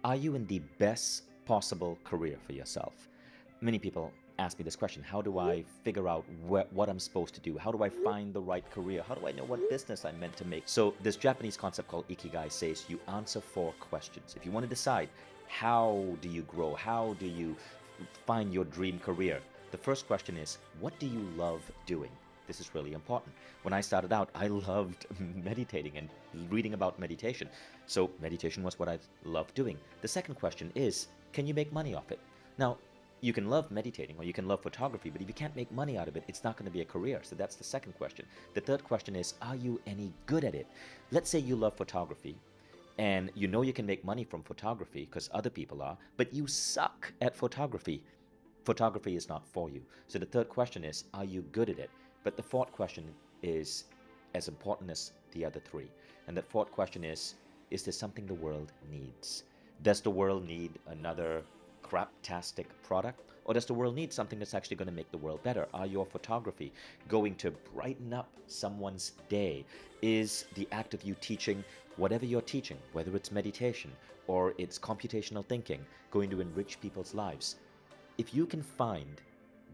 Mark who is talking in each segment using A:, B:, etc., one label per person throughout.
A: Are you in the best possible career for yourself? Many people ask me this question. How do I figure out what I'm supposed to do? How do I find the right career? How do I know what business I'm meant to make? So this Japanese concept called Ikigai says you answer 4 questions. If you want to decide how do you grow, how do you find your dream career, the first question is, what do you love doing? This is really important. When I started out, I loved meditating and reading about meditation. So meditation was what I loved doing. The second question is, can you make money off it? Now, you can love meditating or you can love photography, but if you can't make money out of it, it's not going to be a career. So that's the second question. The third question is, are you any good at it? Let's say you love photography and you know you can make money from photography because other people are, but you suck at photography. Photography is not for you. So the third question is, are you good at it? But the fourth question is as important as the other 3. And that fourth question is there something the world needs? Does the world need another craptastic product? Or does the world need something that's actually going to make the world better? Are your photography going to brighten up someone's day? Is the act of you teaching whatever you're teaching, whether it's meditation or it's computational thinking, going to enrich people's lives? If you can find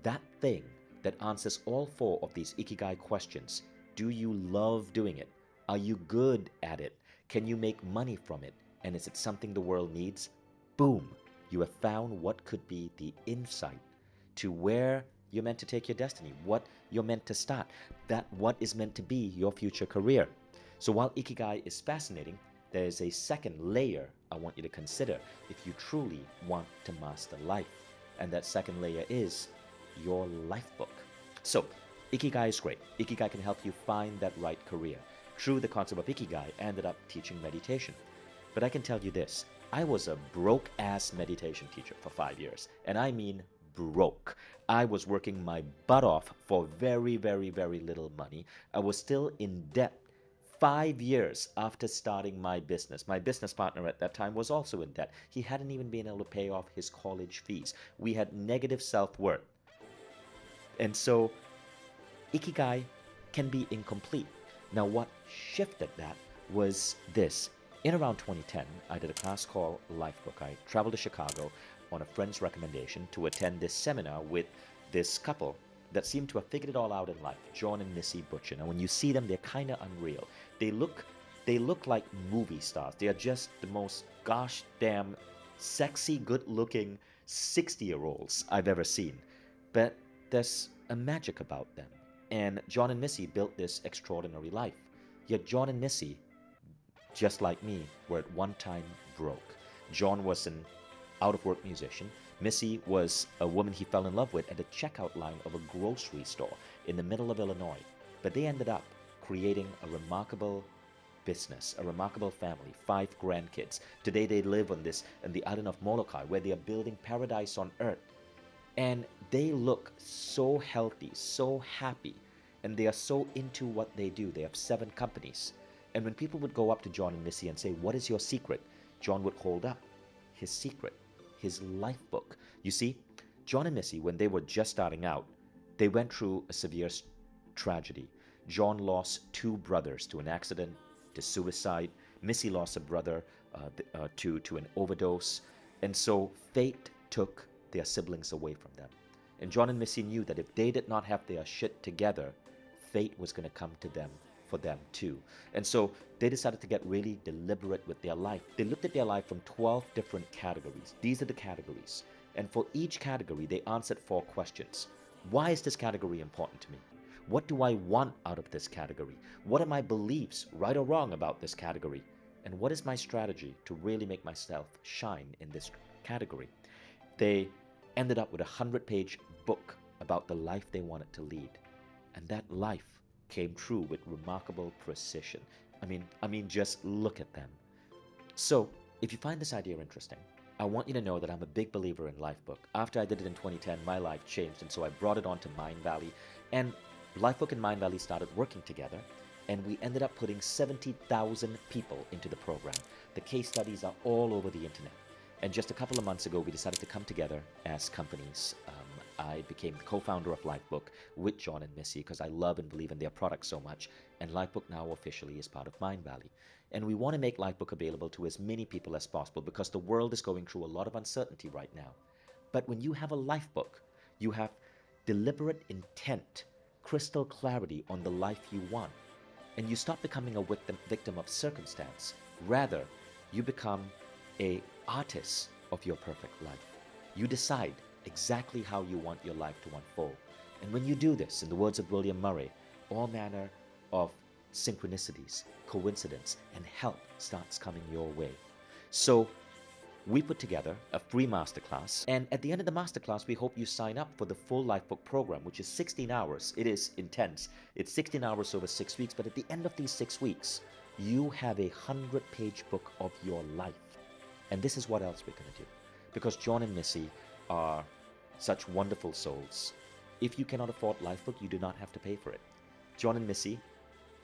A: that thing that answers all 4 of these Ikigai questions, do you love doing it? Are you good at it? Can you make money from it? And is it something the world needs? Boom! You have found what could be the insight to where you're meant to take your destiny, what you're meant to start, that what is meant to be your future career. So while Ikigai is fascinating, there is a second layer I want you to consider if you truly want to master life. And that second layer is your life book. So Ikigai is great. Ikigai can help you find that right career. Through the concept of Ikigai, I ended up teaching meditation. But I can tell you this, I was a broke-ass meditation teacher for 5 years. And I mean broke. I was working my butt off for very, very, very little money. I was still in debt 5 years after starting my business. My business partner at that time was also in debt. He hadn't even been able to pay off his college fees. We had negative self-worth. And so Ikigai can be incomplete. Now what shifted that was this. In around 2010, I did a class called Lifebook. I traveled to Chicago on a friend's recommendation to attend this seminar with this couple that seemed to have figured it all out in life, John and Missy Butcher. Now when you see them, they're kind of unreal. They look like movie stars. They are just the most gosh damn sexy, good-looking 60-year-olds I've ever seen. But there's a magic about them. And John and Missy built this extraordinary life. Yet John and Missy, just like me, were at one time broke. John was an out-of-work musician. Missy was a woman he fell in love with at the checkout line of a grocery store in the middle of Illinois. But they ended up creating a remarkable business, a remarkable family, 5 grandkids. Today they live on the island of Molokai, where they are building paradise on earth. And they look so healthy, so happy, and they are so into what they do. They have 7 companies. And when people would go up to John and Missy and say, "What is your secret?" John would hold up his secret, his life book. You see, John and Missy, when they were just starting out, they went through a severe tragedy. John lost 2 brothers to an accident, to suicide. Missy lost a brother to an overdose. And so fate took their siblings away from them. And John and Missy knew that if they did not have their shit together, fate was going to come to them for them too. And so they decided to get really deliberate with their life. They looked at their life from 12 different categories. These are the categories. And for each category, they answered 4 questions. Why is this category important to me? What do I want out of this category? What are my beliefs, right or wrong, about this category? And what is my strategy to really make myself shine in this category? They ended up with a 100-page book about the life they wanted to lead. And that life came true with remarkable precision. I mean, just look at them. So, if you find this idea interesting, I want you to know that I'm a big believer in Lifebook. After I did it in 2010, my life changed, and so I brought it on to Mindvalley. And Lifebook and Mindvalley started working together, and we ended up putting 70,000 people into the program. The case studies are all over the internet. And just a couple of months ago, we decided to come together as companies. I became the co-founder of Lifebook with John and Missy because I love and believe in their product so much. And Lifebook now officially is part of Mind Valley. And we want to make Lifebook available to as many people as possible because the world is going through a lot of uncertainty right now. But when you have a Lifebook, you have deliberate intent, crystal clarity on the life you want. And you stop becoming a victim of circumstance. Rather, you become an artist of your perfect life. You decide exactly how you want your life to unfold. And when you do this, in the words of William Murray, all manner of synchronicities, coincidence, and help starts coming your way. So we put together a free masterclass, and at the end of the masterclass, we hope you sign up for the full Lifebook program, which is 16 hours. It is intense. It's 16 hours over 6 weeks, but at the end of these 6 weeks, you have a 100-page book of your life. And this is what else we're going to do. Because John and Missy are such wonderful souls. If you cannot afford Lifebook, you do not have to pay for it. John and Missy,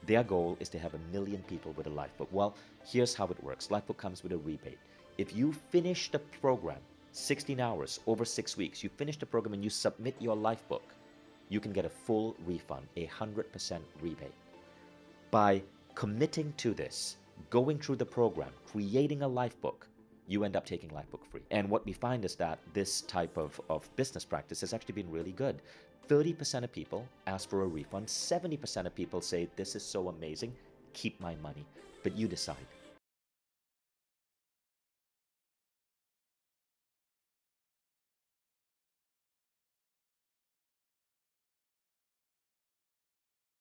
A: their goal is to have 1 million people with a Lifebook. Well, here's how it works. Lifebook comes with a rebate. If you finish the program, 16 hours over 6 weeks, you finish the program and you submit your Lifebook, you can get a full refund, a 100% rebate. By committing to this, going through the program, creating a Lifebook, you end up taking Lifebook free. And what we find is that this type of business practice has actually been really good. 30% of people ask for a refund. 70% of people say, this is so amazing, keep my money. But you decide.